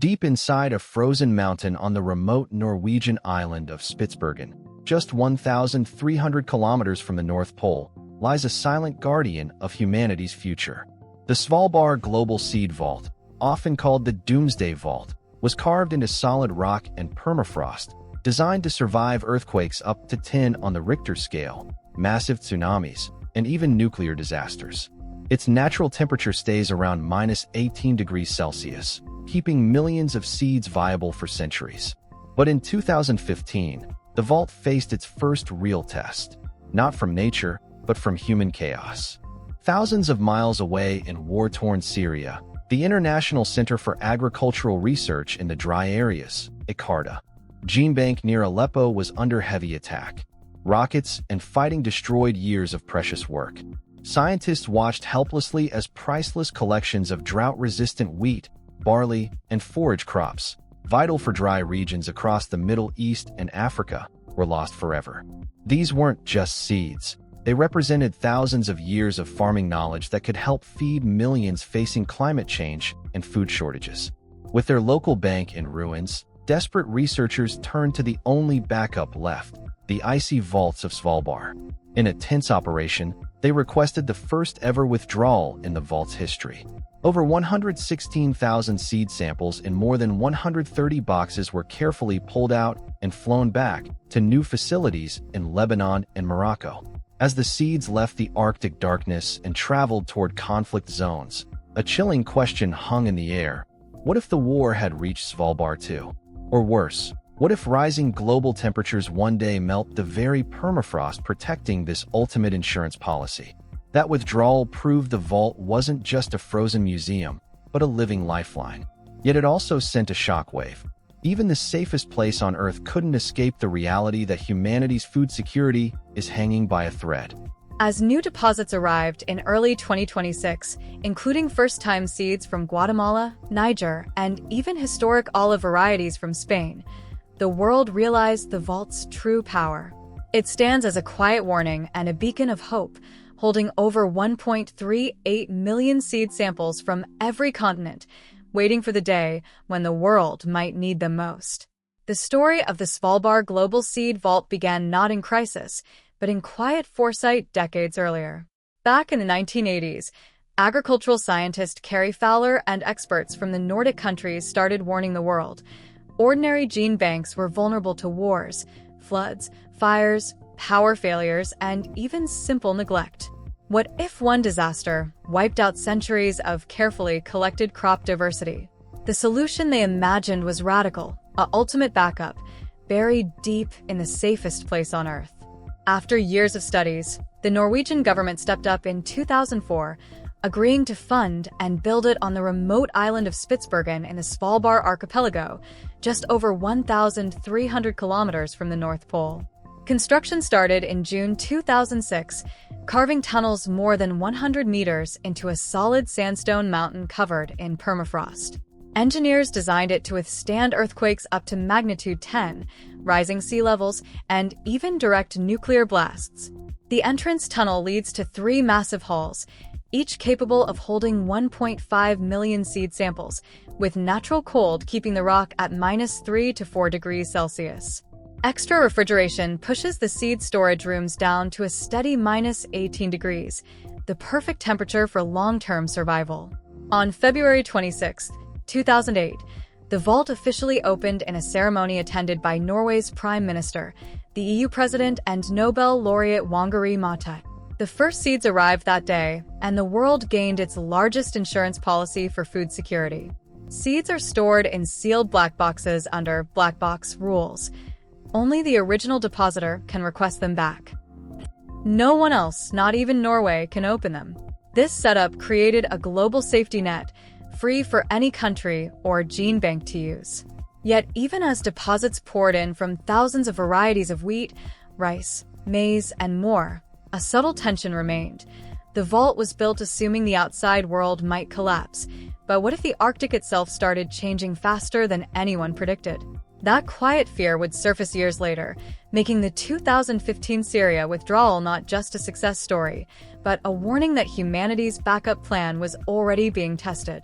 Deep inside a frozen mountain on the remote Norwegian island of Spitsbergen, just 1,300 kilometers from the North Pole, lies a silent guardian of humanity's future. The Svalbard Global Seed Vault, often called the Doomsday Vault, was carved into solid rock and permafrost, designed to survive earthquakes up to 10 on the Richter scale, massive tsunamis, and even nuclear disasters. Its natural temperature stays around -18 degrees Celsius, keeping millions of seeds viable for centuries. But in 2015, the vault faced its first real test, not from nature, but from human chaos. Thousands of miles away in war-torn Syria, the International Center for Agricultural Research in the Dry Areas, ICARDA, gene bank near Aleppo was under heavy attack. Rockets and fighting destroyed years of precious work. Scientists watched helplessly as priceless collections of drought-resistant wheat, barley, and forage crops, vital for dry regions across the Middle East and Africa, were lost forever. These weren't just seeds. They represented thousands of years of farming knowledge that could help feed millions facing climate change and food shortages. With their local bank in ruins, desperate researchers turned to the only backup left, the icy vaults of Svalbard. In a tense operation, they requested the first-ever withdrawal in the vault's history. Over 116,000 seed samples in more than 130 boxes were carefully pulled out and flown back to new facilities in Lebanon and Morocco. As the seeds left the Arctic darkness and traveled toward conflict zones, a chilling question hung in the air. What if the war had reached Svalbard too? Or worse, what if rising global temperatures one day melt the very permafrost protecting this ultimate insurance policy? That withdrawal proved the vault wasn't just a frozen museum, but a living lifeline. Yet it also sent a shockwave. Even the safest place on Earth couldn't escape the reality that humanity's food security is hanging by a thread. As new deposits arrived in early 2026, including first-time seeds from Guatemala, Niger, and even historic olive varieties from Spain, the world realized the vault's true power. It stands as a quiet warning and a beacon of hope, holding over 1.38 million seed samples from every continent, waiting for the day when the world might need them most. The story of the Svalbard Global Seed Vault began not in crisis, but in quiet foresight decades earlier. Back in the 1980s, agricultural scientist Carrie Fowler and experts from the Nordic countries started warning the world. Ordinary gene banks were vulnerable to wars, floods, fires, power failures, and even simple neglect. What if one disaster wiped out centuries of carefully collected crop diversity? The solution they imagined was radical, an ultimate backup, buried deep in the safest place on Earth. After years of studies, the Norwegian government stepped up in 2004, agreeing to fund and build it on the remote island of Spitsbergen in the Svalbard archipelago, just over 1,300 kilometers from the North Pole. Construction started in June 2006, carving tunnels more than 100 meters into a solid sandstone mountain covered in permafrost. Engineers designed it to withstand earthquakes up to magnitude 10, rising sea levels, and even direct nuclear blasts. The entrance tunnel leads to 3 massive halls, each capable of holding 1.5 million seed samples, with natural cold keeping the rock at -3 to 4 degrees Celsius. Extra refrigeration pushes the seed storage rooms down to a steady -18 degrees, the perfect temperature for long-term survival. On February 26, 2008, the vault officially opened in a ceremony attended by Norway's Prime Minister, the EU President, and Nobel laureate Wangari Maathai. The first seeds arrived that day, and the world gained its largest insurance policy for food security. Seeds are stored in sealed black boxes under black box rules. Only the original depositor can request them back. No one else, not even Norway, can open them. This setup created a global safety net, free for any country or gene bank to use. Yet even as deposits poured in from thousands of varieties of wheat, rice, maize, and more, a subtle tension remained. The vault was built assuming the outside world might collapse, but what if the Arctic itself started changing faster than anyone predicted? That quiet fear would surface years later, making the 2015 Syria withdrawal not just a success story, but a warning that humanity's backup plan was already being tested.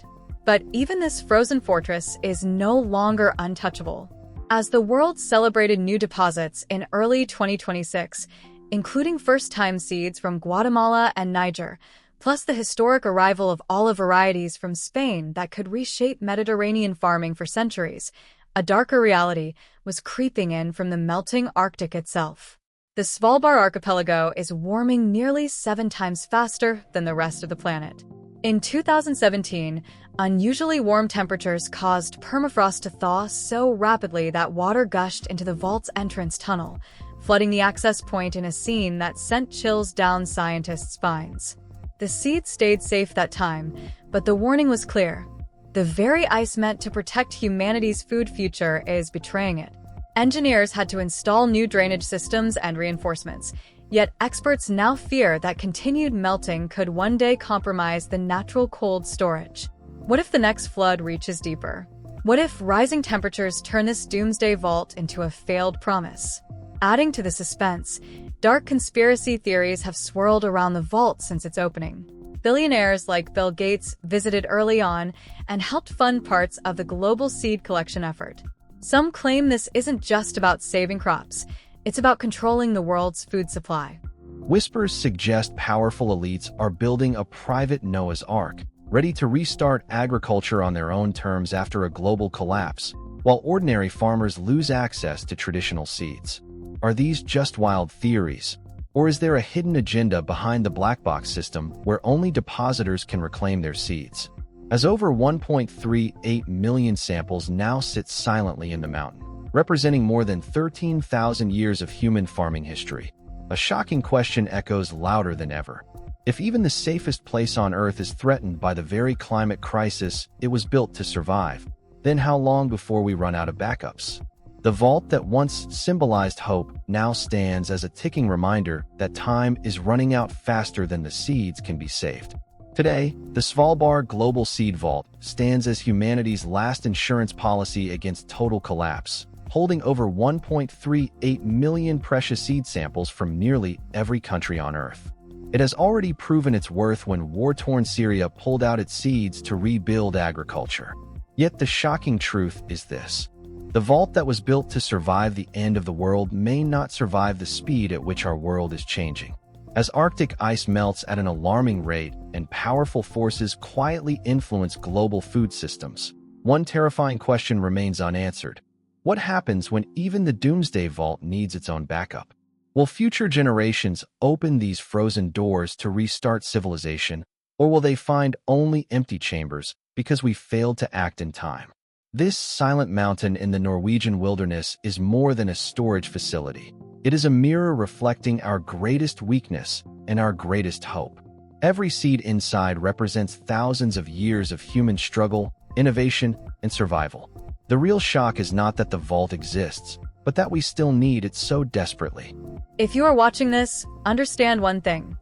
But even this frozen fortress is no longer untouchable. As the world celebrated new deposits in early 2026, including first-time seeds from Guatemala and Niger, plus the historic arrival of olive varieties from Spain that could reshape Mediterranean farming for centuries, a darker reality was creeping in from the melting Arctic itself. The Svalbard archipelago is warming nearly 7 times faster than the rest of the planet. In 2017, unusually warm temperatures caused permafrost to thaw so rapidly that water gushed into the vault's entrance tunnel, flooding the access point in a scene that sent chills down scientists' spines. The seeds stayed safe that time, but the warning was clear. The very ice meant to protect humanity's food future is betraying it. Engineers had to install new drainage systems and reinforcements, yet experts now fear that continued melting could one day compromise the natural cold storage. What if the next flood reaches deeper? What if rising temperatures turn this Doomsday Vault into a failed promise? Adding to the suspense, dark conspiracy theories have swirled around the vault since its opening. Billionaires like Bill Gates visited early on and helped fund parts of the global seed collection effort. Some claim this isn't just about saving crops, it's about controlling the world's food supply. Whispers suggest powerful elites are building a private Noah's Ark, ready to restart agriculture on their own terms after a global collapse, while ordinary farmers lose access to traditional seeds. Are these just wild theories? Or is there a hidden agenda behind the black box system where only depositors can reclaim their seeds? As over 1.38 million samples now sit silently in the mountain, representing more than 13,000 years of human farming history, a shocking question echoes louder than ever. If even the safest place on Earth is threatened by the very climate crisis it was built to survive, then how long before we run out of backups? The vault that once symbolized hope now stands as a ticking reminder that time is running out faster than the seeds can be saved. Today, the Svalbard Global Seed Vault stands as humanity's last insurance policy against total collapse, holding over 1.38 million precious seed samples from nearly every country on Earth. It has already proven its worth when war-torn Syria pulled out its seeds to rebuild agriculture. Yet the shocking truth is this. The vault that was built to survive the end of the world may not survive the speed at which our world is changing. As Arctic ice melts at an alarming rate and powerful forces quietly influence global food systems, one terrifying question remains unanswered. What happens when even the Doomsday Vault needs its own backup? Will future generations open these frozen doors to restart civilization, or will they find only empty chambers because we failed to act in time? This silent mountain in the Norwegian wilderness is more than a storage facility. It is a mirror reflecting our greatest weakness and our greatest hope. Every seed inside represents thousands of years of human struggle, innovation, and survival. The real shock is not that the vault exists, but that we still need it so desperately. If you are watching this, understand one thing.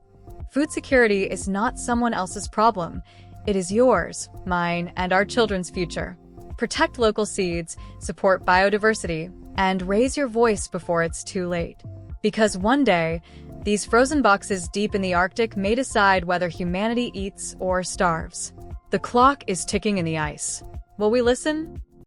Food security is not someone else's problem. It is yours, mine, and our children's future. Protect local seeds, support biodiversity, and raise your voice before it's too late. Because one day, these frozen boxes deep in the Arctic may decide whether humanity eats or starves. The clock is ticking in the ice. Will we listen?